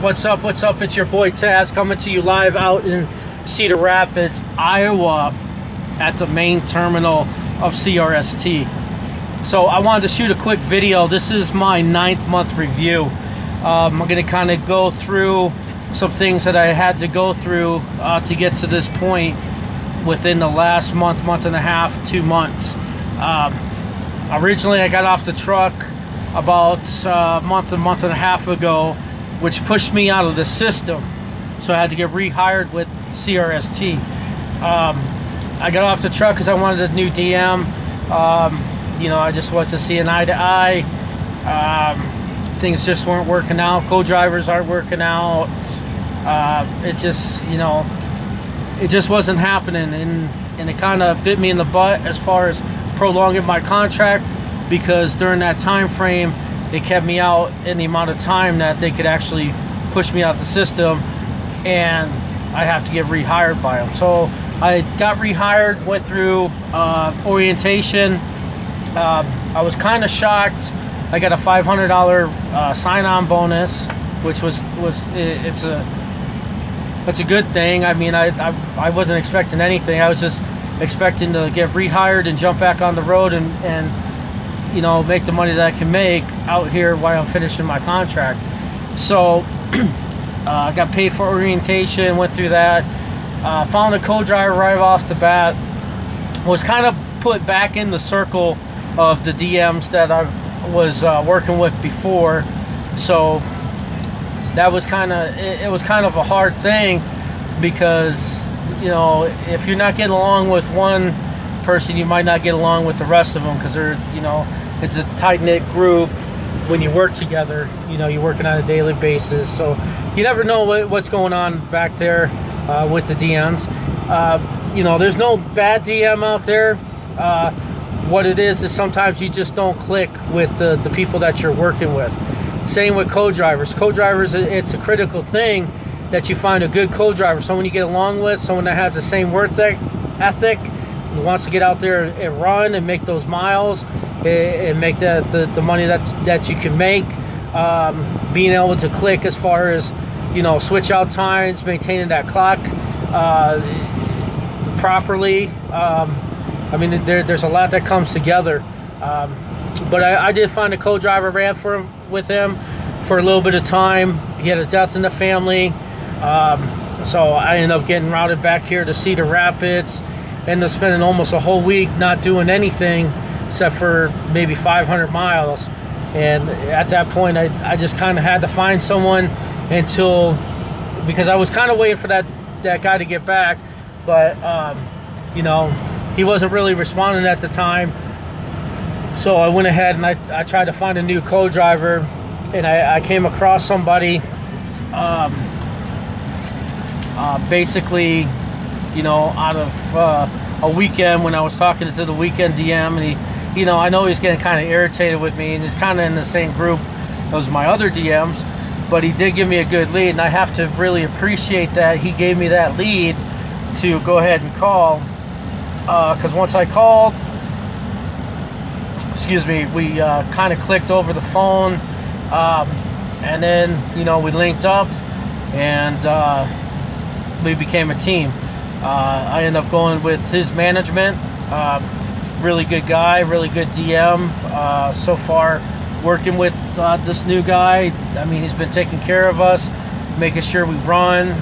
What's up? What's up? It's your boy Taz coming to you live out in Cedar Rapids, Iowa at the main terminal of CRST. So I wanted to shoot a quick video. This is my 9th month review. I'm going to kind of go through some things that I had to go through to get to this point within the last month, month and a half, 2 months. Originally I got off the truck about a month and a half ago, which pushed me out of the system, so I had to get rehired with CRST. I got off the truck because I wanted a new DM. You know, I just wasn't seeing eye to eye. Things just weren't working out. Co-drivers aren't working out. It just, you know, it just wasn't happening, and it kind of bit me in the butt as far as prolonging my contract, because during that time frame they kept me out in the amount of time that they could actually push me out the system, and I have to get rehired by them. So I got rehired, went through orientation. I was kind of shocked. I got a $500 sign-on bonus, which it's a good thing. I mean, I wasn't expecting anything. I was just expecting to get rehired and jump back on the road and you know, make the money that I can make out here while I'm finishing my contract. So I got paid for orientation, went through that, found a co-driver right off the bat, was kind of put back in the circle of the DMs that I was working with before. So that was it was kind of a hard thing, because, you know, if you're not getting along with one person, you might not get along with the rest of them, because they're, you know, it's a tight-knit group. When you work together, you know, you're working on a daily basis, so you never know what's going on back there with the DMs. You know, there's no bad DM out there. What it is sometimes you just don't click with the people that you're working with. Same with co-drivers. Co-drivers, it's a critical thing that you find a good co-driver, someone you get along with, someone that has the same work ethic, and wants to get out there and run and make those miles and make the money that you can make. Being able to click as far as, you know, switch out times, maintaining that clock properly. I mean, there's a lot that comes together. But I did find a co-driver, ran with him for a little bit of time. He had a death in the family. So I ended up getting routed back here to Cedar Rapids. Ended up spending almost a whole week not doing anything except for maybe 500 miles. And at that point, I just kind of had to find someone because I was kind of waiting for that guy to get back. But, you know, he wasn't really responding at the time. So I went ahead and I tried to find a new co-driver, and I came across somebody, basically, you know, out of a weekend, when I was talking to the weekend DM, and he, you know, I know he's getting kind of irritated with me, and he's kind of in the same group as my other DMs, but he did give me a good lead, and I have to really appreciate that he gave me that lead to go ahead and call, because once I called, we kind of clicked over the phone, and then, you know, we linked up, and we became a team. I ended up going with his management. Really good guy, really good DM. So far, working with this new guy, I mean, he's been taking care of us, making sure we run,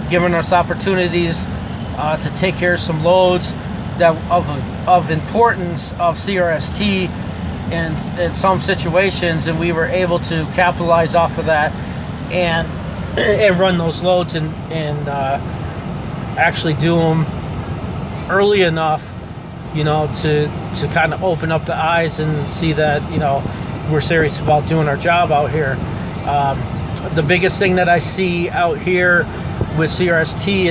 giving us opportunities to take care of some loads that of importance of CRST in some situations, and we were able to capitalize off of that and run those loads and actually do them early enough, you know, to kind of open up the eyes and see that, you know, we're serious about doing our job out here. The biggest thing that I see out here with CRST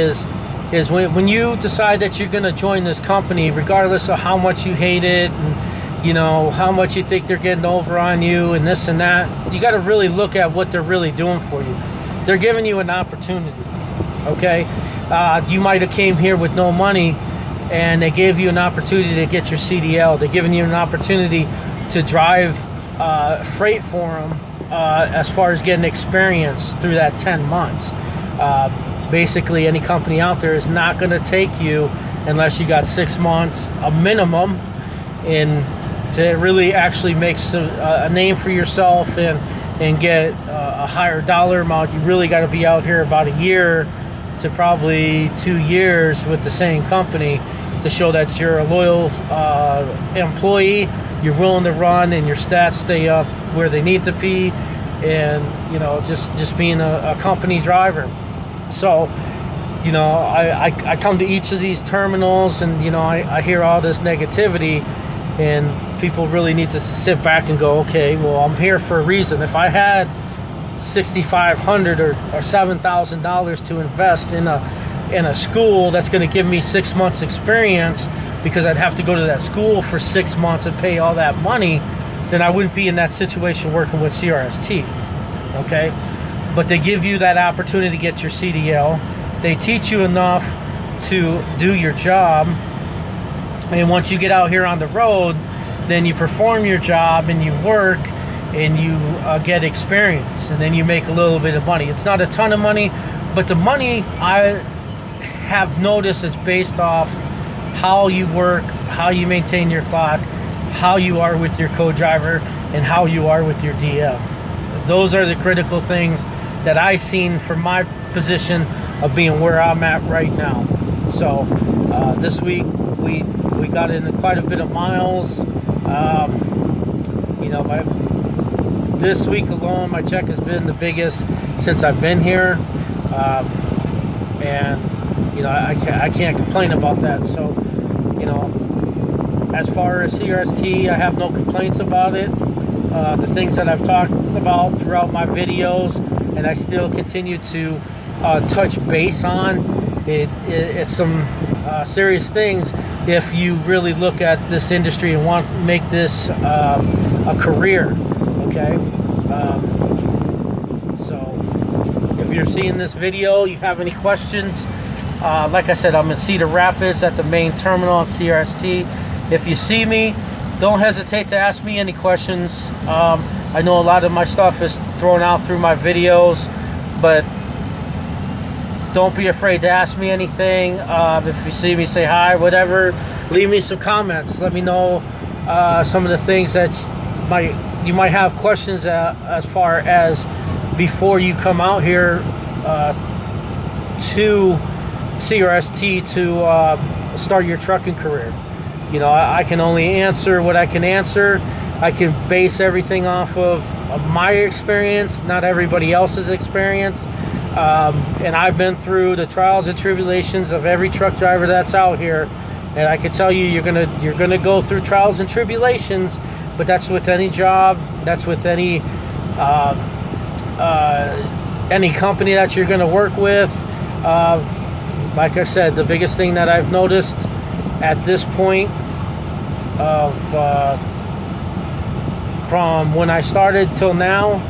is when you decide that you're going to join this company, regardless of how much you hate it and, you know, how much you think they're getting over on you and this and that, you got to really look at what they're really doing for you. They're giving you an opportunity, okay? You might have came here with no money, and they gave you an opportunity to get your CDL. They're giving you an opportunity to drive freight for them as far as getting experience through that 10 months. Basically, any company out there is not going to take you unless you got 6 months, a minimum, in to really actually make a name for yourself and get a higher dollar amount. You really got to be out here about a year to probably 2 years with the same company to show that you're a loyal employee, you're willing to run, and your stats stay up where they need to be, and just being a company driver. So I come to each of these terminals, and I hear all this negativity, and people really need to sit back and go, okay, well, I'm here for a reason. If I had $6,500 or $7,000 to invest in a school that's going to give me 6 months experience, because I'd have to go to that school for 6 months and pay all that money, then I wouldn't be in that situation working with CRST. Okay, but they give you that opportunity to get your CDL. They teach you enough to do your job, and once you get out here on the road, then you perform your job and you work and you get experience, and then you make a little bit of money. It's not a ton of money, but the money I have noticed is based off how you work, how you maintain your clock, how you are with your co-driver, and how you are with your DM. Those are the critical things that I've seen from my position of being where I'm at right now. So this week we got in quite a bit of miles. This week alone, my check has been the biggest since I've been here, and I can't complain about that. So as far as CRST, I have no complaints about it. The things that I've talked about throughout my videos, and I still continue to touch base on it's some serious things if you really look at this industry and want to make this a career. Okay, so if you're seeing this video, you have any questions, like I said, I'm in Cedar Rapids at the main terminal at CRST. If you see me, don't hesitate to ask me any questions. I know a lot of my stuff is thrown out through my videos, but don't be afraid to ask me anything. If you see me, say hi, whatever. Leave me some comments. Let me know some of the things that you might have questions as far as before you come out here to CRST to start your trucking career. I can only answer what I can answer. I can base everything off of my experience, not everybody else's experience. And I've been through the trials and tribulations of every truck driver that's out here, and I can tell you, you're gonna go through trials and tribulations. But that's with any job. That's with any company that you're gonna work with. Like I said, the biggest thing that I've noticed at this point of from when I started till now,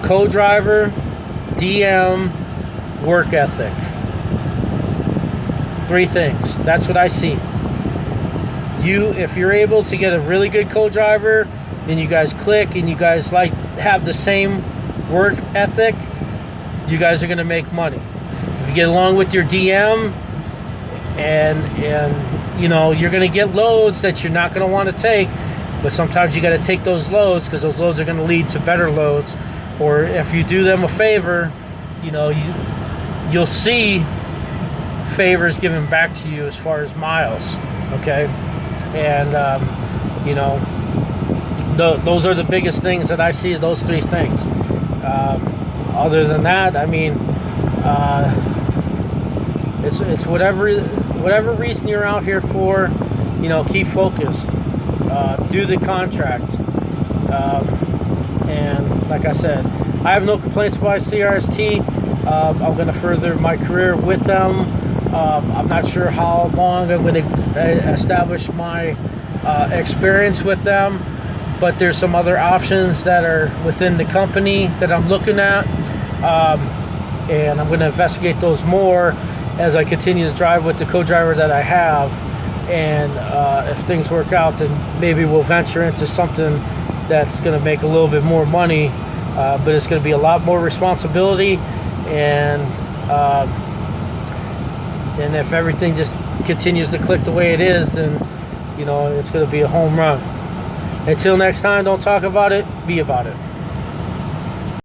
co-driver, DM, work ethic. 3 things. That's what I see. If you're able to get a really good co-driver, and you guys click and you guys have the same work ethic, you guys are going to make money. If you get along with your DM, and you're going to get loads that you're not going to want to take, but sometimes you got to take those loads, because those loads are going to lead to better loads. Or if you do them a favor, you'll see favors given back to you as far as miles. Okay, and those are the biggest things that I see. Those 3 things. Other than that, I mean, it's whatever reason you're out here for. Keep focused. Do the contract. And like I said, I have no complaints about CRST. I'm going to further my career with them. I'm not sure how long I'm going to establish my experience with them, but there's some other options that are within the company that I'm looking at, and I'm going to investigate those more as I continue to drive with the co-driver that I have. And if things work out, then maybe we'll venture into something that's going to make a little bit more money but it's going to be a lot more responsibility, and if everything just continues to click the way it is, then it's going to be a home run. Until next time, don't talk about it, be about it.